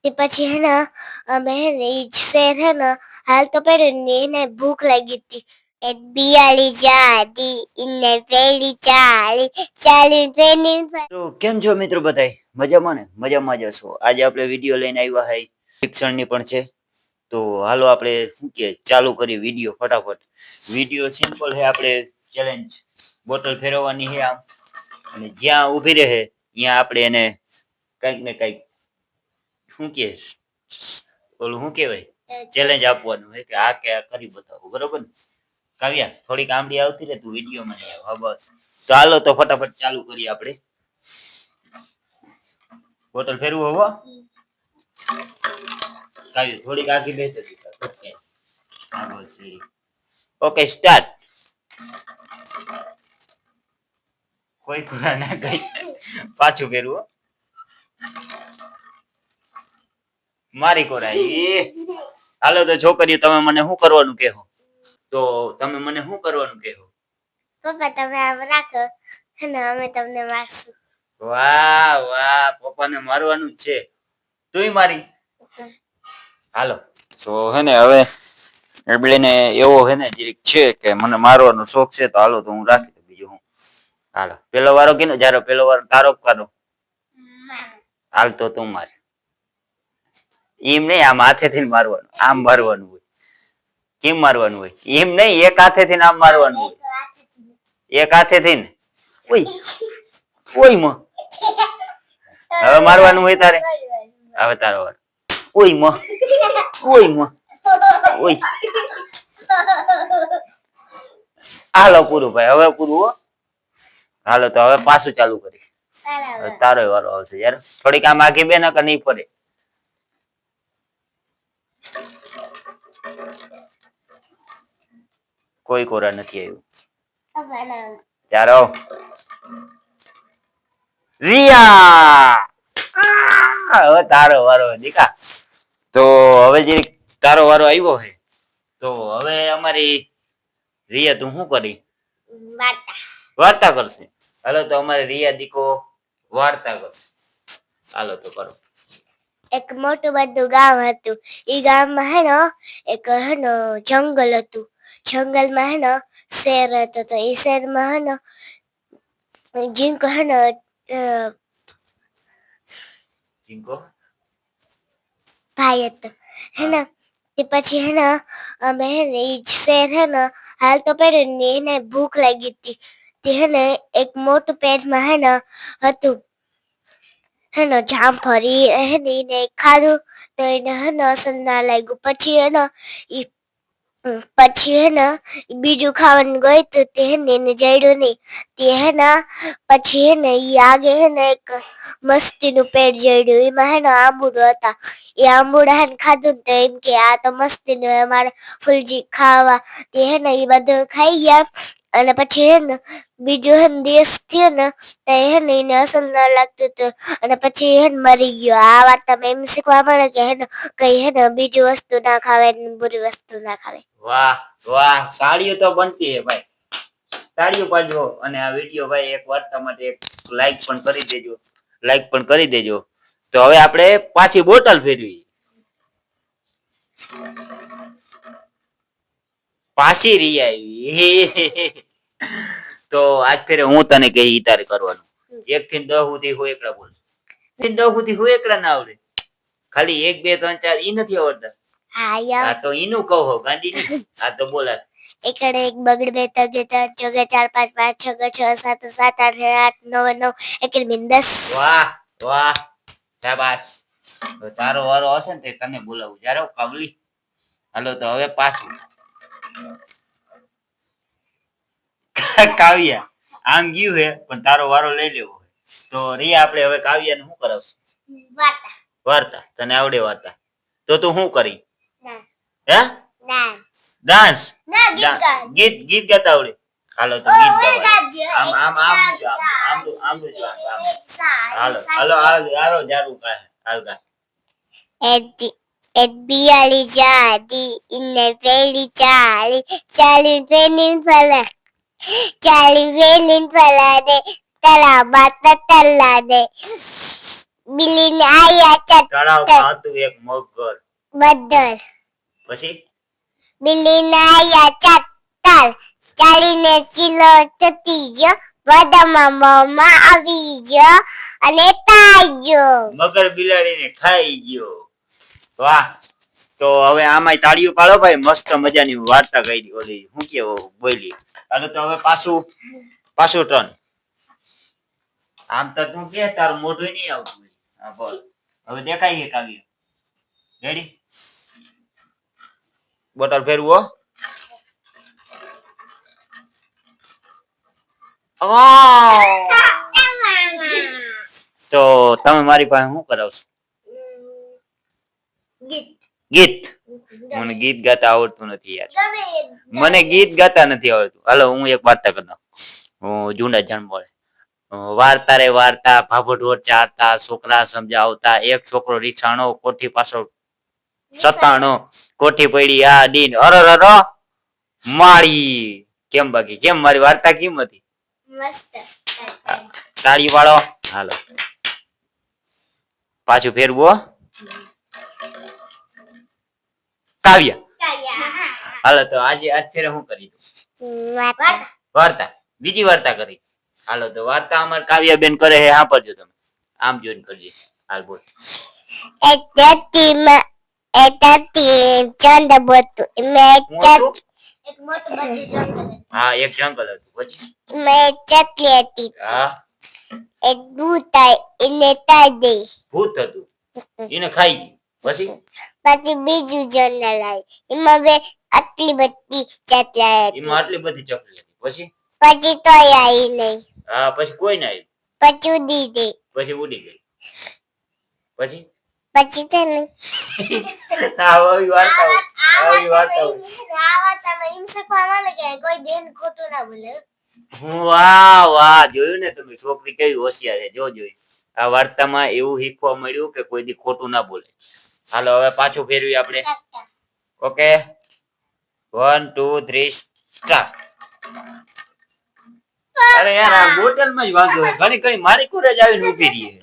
તે પછી હે ને અમે હે ને ઈ શેર હે ને હાલતો પડ્યો ને એને ભૂખ લાગી હતી. એક બિયાળી જાડી એને પેલી ચાલી પેલી. તો કેમ છો મિત્રો બધાય મજામાં ને? મજામાં જ હશો. આજે આપણે વિડીયો લઈને આવ્યા હૈ શિક્ષણની પણ છે. તો હાલો આપણે શું કે ચાલુ કરી વિડીયો ફટાફટ. વિડીયો સિમ્પલ છે, આપણે ચેલેન્જ બોટલ ફેરવવાની છે આમ, અને જ્યાં ઊભી રહે ત્યાં આપણે એને કંઈક ને કંઈક શું કે ઓલું શું કહેવાય ચેલેન્જ આપવાનું છે કે આ કે આ કરી બતાવો, બરોબર ને? કાવ્યા થોડીક આંબળી આવતી રહે, તું વિડીયોમાં નહીં આવ. હા બસ. તો હાલો તો ફટાફટ ચાલુ કરીએ આપણે. બોટલ ફેરવું હવે કાવ્યા થોડીક આગી બેસે. Okay start. કોઈ ખુરા ના ગઈ, પાછું ફેરવું. મારી કોરાઈ. હાલો તો છોકરીઓ તમે મને શું કરવાનું કહો? તો તમે મને શું કરવાનું કહો? પપ્પા તમે આમ રાખો અને અમે તમને મારશું. વાહ વાહ, પપ્પાને મારવાનું જ છે. તુંય મારી. હાલો તો હે ને હવે એબલીને એવો હે ને છે કે મને મારવાનો શોખ છે, તો હાલો તો હું રાખી દઉં. બીજું હું હાલો પેલો વારો કીનો જારો પેલો વારો તારો કાનો. હાલ તો તું માર. એમ નહીં, આમ હાથેથી મારવાનું, આમ મારવાનું હોય. કેમ મારવાનું હોય? એમ નહીં, એક હાથેથી આમ મારવાનું હોય. એક હાથેથી ને ઓય ઓય માં હવે મારવાનું હોય તારે. હવે તારો વાર. ઓય માં ઓય માં ઓય. હાલો પૂરું ભાઈ, હવે પૂરું હો. હાલો તો હવે પાછું ચાલુ કરી. તારો વારો આવશે યાર. થોડીક આમ આગી બે નકર નહીં પડે. કોઈ કોરા નથી આવ્યું. ચાલો રિયા. હવે તારો વારો દીકા. તો હવે જે તારો વારો આવ્યો છે, તો હવે અમારી રિયા તું શું કરી? વાર્તા કરશે. હાલો તો અમારે રિયા દીકો વાર્તા કરશે. હાલો તો કરો. એક મોટું બધું ગામ હતું. એ ગામમાં હે ને એક હે ને જંગલ હતું. જંગલમાં હે ને શેર હતો. તો એ શેરમાં હે ને જીંકો હે ને જીંકો ભાઈ હતો હે ને. તે પછી હે ને અમે હે ને ઈ શેર હે ને હાલતો પડ્યો ને એને ભૂખ લાગી હતી. તે હે ને એક મોટું પેટમાં હે ને હતું હે ને જામફળી હે ને એને ખાધું તો એને હે ને અસર ના લાગ્યું. પછી હે ને પછી હે ને બીજું ખાવાનું ગયું તો તે હે ને એને જડ્યું નહીં. તે હે ને પછી હે ને ઈ આગે હે ને એક મસ્તીનું પેટ જડ્યું. એમાં હે ને આંબુડો હતા. એ આંબુડા હે ને ખાધું ને તો એમ કે આ તો મસ્તીનું અમારે ફૂલજી ખાવા. તે હે ને એ બધું ખાઈ ગયા. અને પછી હે ને બીજું હે ને દિવસ થયો ને તો હે ને એને અસર ના લાગતું હતું. અને પછી હે ને મરી ગયો. આ વાત તમે એમ શીખવા મળે કે હે ને કઈ હે ને બીજું વસ્તુ ના ખાવે, બુરી વસ્તુ ના ખાવે. વાહ વાહ, તાળીઓ તો બનતી હે ભાઈ. તાળીઓ પાડજો. અને આ વિડીયો ભાઈ એક વાર્તા માટે એક લાઈક પણ કરી દેજો. લાઈક પણ કરી દેજો. તો હવે આપણે પાછી બોટલ ફેરવી. પાછી રિયા આવી. તો આજ ફેરે હું તને કહી તારે કરવાનું. 1 થી 10 સુધી હું એકલા બોલ. 10 સુધી હું એકલા ના આવડે. ખાલી 1 2 3 4 ઈ નથી આવડતા. હા તો ઈનું કહો ગાંડી ની. આ તો બોલા એકડે એક બગડ બે તગે 3 ચોગે 4 5 5 6 6 7 7 8 9 9 એકડ બિન 10. વાહ વાહ, શાબાશ. તારો વારો આવશે ને તને બોલાવું. જારો કાબલી. હાલો તો હવે પાછું. કાવ્યા આમ ગયું હે પણ તારો વારો લઈ લેવો. તો રિયા આપણે હવે કાવ્યાને શું કરાવશું? વાર્તા. વાર્તા તને આવડે વાર્તા? તો તું શું કરી? હે ડાન્સ. ગીત ગીત ગાતા આવડે? હાલો તો ગીત ગાવા. આમ આમ આમ આમ હાલો હાલો હાલો જારું કા હાલ કા. એક બિયાળી જાડી એને પેલી ચાલી પેલી ફલા ચાલી પેલી ફલા દે તલા બાત તલા દે બિલ્લીને આયા તળાવમાં હતું એક મગર. બદલ પછી બિલ્લીને આયા ચક્કર ચાલીને ચીલો થતી ગયો બધામાં મોમાં આવી ગયો અને તાઈ ગયો. મગર બિલાડીને ખાઈ ગયો. વાહ. તો હવે આમાંય તાળીઓ પાડો ભાઈ, મસ્ત મજાની વાર્તા કરી ઓલી શું કેવો બોલી. હાલો તો હવે પાછું ટર્ન. આમ તો તું કે તારું મોઢું નહીં આવતું. હા બોલ. હવે દેખાય કે કાવ્ય. રેડી? બોટલ ફેરવો. તો તમે મારી પાસે શું કરાવશો? ગીત. મને ગીત ગાતા આવડતું નથી યાર. મને ગીત ગાતા નથી આવડતું. હાલો હું એક વાર્તા કરી નાખું. હું જૂના જણ બોલે. વાર્તા રે વાર્તા ભાભોઢોર ચારતા છોકરા સમજાવતા એક છોકરો રીછાણો કોઠી પાછળ સતાણો કોઠી પડી આ દીન અરર માળી. કેમ બાકી કેમ મારી વાર્તા કેમ હતી? મસ્ત. તાળી વાળો. હાલો પાછું ફેરવું. કાવ્ય. હાલો તો આજે ફેરે શું કરી વાર્તા બીજી વાર્તા કરી. હાલો તો વાર્તા અમાર કાવ્યાબેન કરે હે સાંભળજો તમે. આમ જોઈને કરજો. હાલ બોલ. એક ચંદ બોતું એક મોટું બધું જંગલ. હા એક જંગલ હતું. પછી મેં ચકલી હતી. હા એક ભૂત એને તાઈ દે. ભૂત હતું એને ખાઈ ગયું. પછી પછી બીજું જંગલ આવી એમાં બે આટલી બધી ચકલી હતી. એમાં આટલી બધી ચકલી હતી. પછી પછી તોય આવી નહીં. હા પછી કોઈ ના આવ્યું. પછી ઉડી ગઈ. પછી ઉડી ગઈ. પછી પછી છે ને આવી વાર્તા કોઈ બેન ખોટું ના બોલે. વાહ વાહ જોયું ને તમે છોકરી કેવી હોશિયાર છે. જોઈ આ વાર્તામાં એવું શીખવા મળ્યું કે કોઈ દી ખોટું ના બોલે. હાલો હવે પાછું ફેરવી આપણે. Okay 1 2 3 start. અરે યાર આ બોટલ માં જ વાંધો છે. ઘણી ઘણી મારી કોરે જ આવીને ઊભી રહી છે.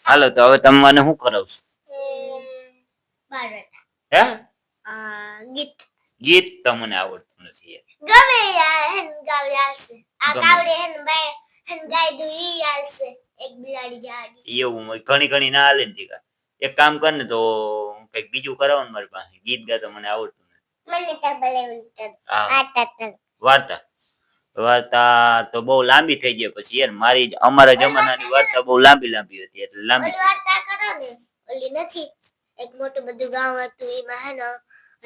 હાલો તો હવે તમે મને શું કરાવશો? હે ગીત ગીત તમને આવડતું નથી યાર. ગમે યાર હેન ગાવ યાલશે આ કાવડે હેન બાય હેન ગાય દુ ઈ યાલશે એક બિલાડી જાડી એવું ઘણી ઘણી ના હાલે ને તીકા. એક કામ કર ને તો કઈક બીજું કરાવો ને મારી પાસે. ગીત ગાતા મને આવડતું નથી. મને તો ભલે ઉંતર હા આતા વાર્તા વાર્તા તો બહુ લાંબી થઈ ગઈ. પછી યાર મારી અમારા જમાનાની વાર્તા બહુ લાંબી લાંબી હતી એટલે લાંબી. ઓલી વાર્તા કરો ને ઓલી નથી એક મોટું બધું ગામ હતું એમાં હે ને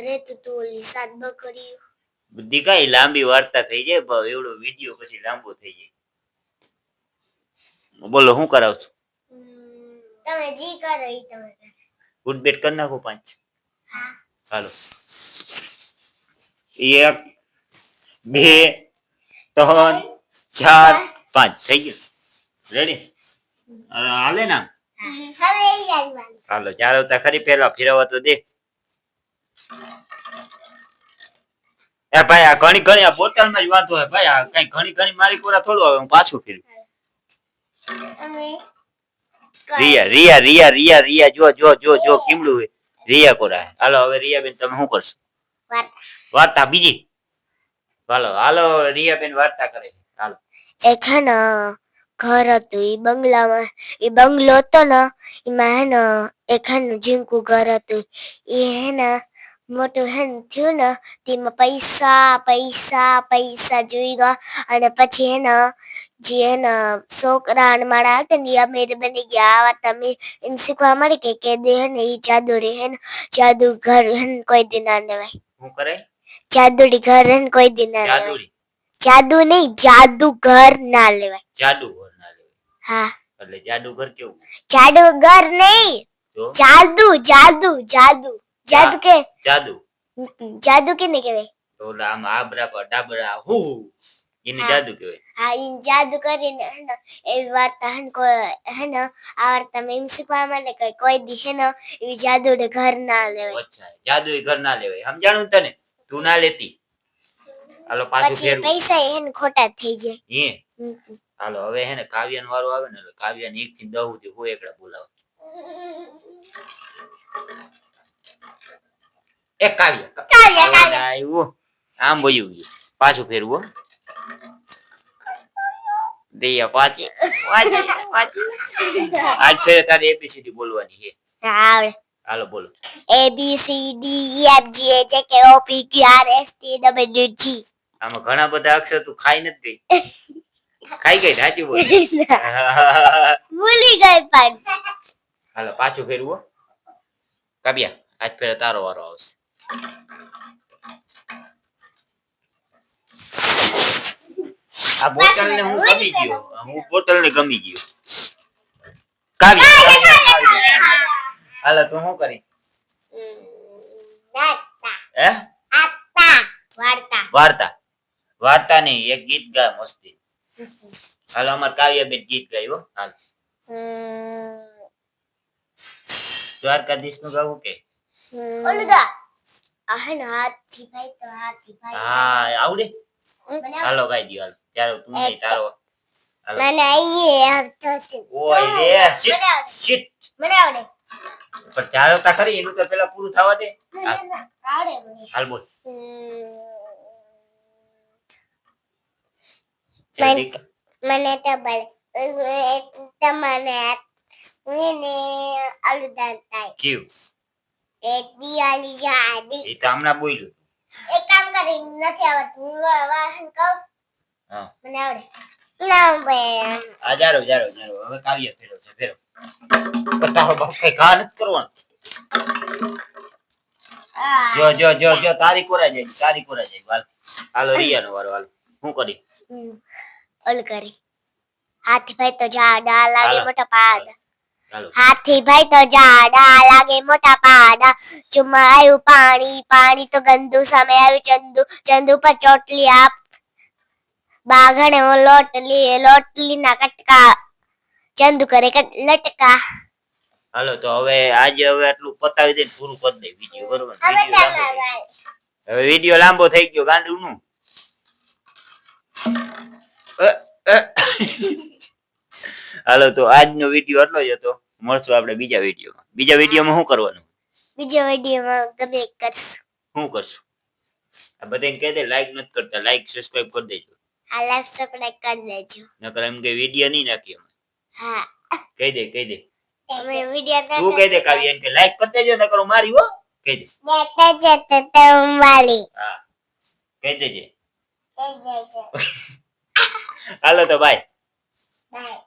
રહેતું તું ઓલી સાત બકરીઓ. બધી કઈ લાંબી વાર્તા થઈ જાય પણ એવડો વિડિયો પછી લાંબો થઈ જાય. બોલો શું કરાવছো? તમે જી કરો ઈ તમે ગુડ બેટ કરી નાખો 5. હા હાલો 1 2 3 4 5 થઈ ગયું. રેડી? હાલે ને હવે ઈ આવવાનું. હાલો ચાલો ખરી પેલા ફેરવા તો દે. એ ભાઈ આ ઘણી ઘણી આ બોટલ માં જ વાંધો હોય ભાઈ. આ કઈ ઘણી ઘણી મારી કોરા થોડું આવે. હું પાછું ફેરવું. તમે રિયા રિયા રિયા રિયા રિયા જો જો જો જો કીમડું હોય રિયા કોરા. હાલો હવે રિયા બેન તમે શું કરશો? વાર્તા બીજી. હાલો હાલો રિયા બેન વાર્તા કરે. હાલો એક હે ને ઘર હતું ઈ બંગલામાં ઈ બંગલો હતો ને એમાં હે ને એક હે ને ઝીંકું ઘર હતું. ઈ હે ને મોટું હે ને થયું ને તેમાં પૈસા પૈસા પૈસા જોઈ ગયા અને પછી હે ને જે હે ને છોકરા અને મારા હતા ને એ અમીર બની ગયા. આ વાત અમે એમ શીખવા મળી કે દે હે ને ઈ જાદુરી હે ને જાદુ ઘર હે ને કોઈ દી ના લેવાય. શું કરે? જાદુડી ઘર હે ને કોઈ દી ના લેવાય. જાદુરી જાદુ નહીં જાદુઘર ના લેવાય. જાદુગર ના લેવાય. હા એટલે જાદુગર કેવું? જાદુઘર નહીં તો જાદુ જાદુ જાદુ જાદુ કે જાદુ જાદુ કેને કહેવાય? તો આમ આબરા ડાબરા હું એને જાદુ કહેવાય. હા ઈ જાદુ કરીને હે ને એવી વાર્તા હે ને હે ને આ વાર્તા મેં એમ શીખવા મળે કે કોઈ દી હે ને એવી જાદુડી ઘર ના લેવાય. અચ્છા જાદુઈ ઘર ના લેવાય. સમજાણું તને? તું ના લેતી. હાલો પાછું પછી ફેરવું. પૈસા હે ને ખોટા થઈ જાય. હે હાલો હવે હે ને કાવ્યાનો વારો આવે ને એટલે કાવ્યાને 1 થી 10 સુધી હું એકડા બોલાવ. એ કાવ્ય કાવ્ય, કાવ્ય. આવ્યું આમ વયું ગયું પાછું ફેરવું હો. દૈયા પાછી પાછી આજ ફેરે તારે એબીસીડી બોલવાની છે આવડે. હાલો બોલો A B C D E F G H I K L M N O P Q R S T U V W X Y આમાં ઘણા બધા અક્ષર તું ખાઈ નથી ગઈ ખાઈ ગઈ સાચું બોલ ભૂલી ગઈ પણ. હાલો પાછું ફેરવું હો. કાવ્યા આજ ફેરે તારો વારો આવશે આ બોટલ ને હું ગમી ગયો હું બોટલ ને ગમી ગયો કાવ્ય હાલો તું શું કરી વાર્તા. હે વાર્તા. વાર્તા વાર્તા નહીં એક ગીત ગા મસ્તી હાલો અમાર કાવ્ય બેન ગીત ગાયું હો. હાલ દ્વારકાધીશ નું ગાવું કે ઓલગા. આહન હાથી ભાઈ તો હાથી ભાઈ. હા આવડે મને હાલો ગાઈ દ્યો હાલો ત્યારે તું નહીં તારો હાલો આઈએ આવતો છે. ઓય રે શિટ શિટ મને આવડે. પણ ચાલો તા ખરી એનું તો પેલા પૂરું થવા દે હાલ, આવડે મને. હાલ બોલ મને જલ્દી કર. મને તો બળ તમને મને આલુદાન થાય. કેવું એક દિવાળી જાડી. એ તો હમણાં બોલ્યું એક કામ કરી નથી આવડતું હું વાહન કહું હા મને આવડે. ના બે આ જારો જારો જારો હવે કાવ્ય ફેરો છે ફેરો પણ તારો બાપ કઈ ઘા નથી કરવાનું જો જો જો જો તારી કોરા જાય હાલ હાલો રિયાનો વારો હાલ હું કરી ઓલ કરી. હાથી ભાઈ તો જાડા લાગે હાલો. મોટા પાડ. ચાલો હાથી ભાઈ તો જાડા લાગે મોટા પાડા. ચુમ્મા આવ્યું પાણી પાણી તો ગંદુ સામે આવ્યું ચંદુ ચંદુ પર ચોટલી આપ બાઘણે લોટલી ના કટકા ચંદુ કરે લટકા. હાલો તો હવે આજે હવે આટલું પતાવી દે પૂરું કરી દે વિડીયો બરોબર હવે વિડીયો લાંબો થઈ ગયો ગાંડું નું હાલો તો આજનો વિડીયો આટલો જ હતો મળશું આપણે બીજા વિડીયોમાં શું કરવાનું બીજો વિડીયોમાં ગમે કરશું. શું કરશું આ બધાને કહી દે લાઈક નથી કરતા લાઈક સબસ્ક્રાઇબ કરી દેજો આ લાઈફ સબસ્ક્રાઇબ કરી દેજો. નકર એમ કે વિડીયો નહીં નાખીએ અમે હા કહી દે અમે વિડીયો તું કહી દે કાવ્ય એમ કે લાઈક કરી દેજો નકર હું મારી હો કહી દે વાલી હા કહી દેજે હાલો તો બાય બાય.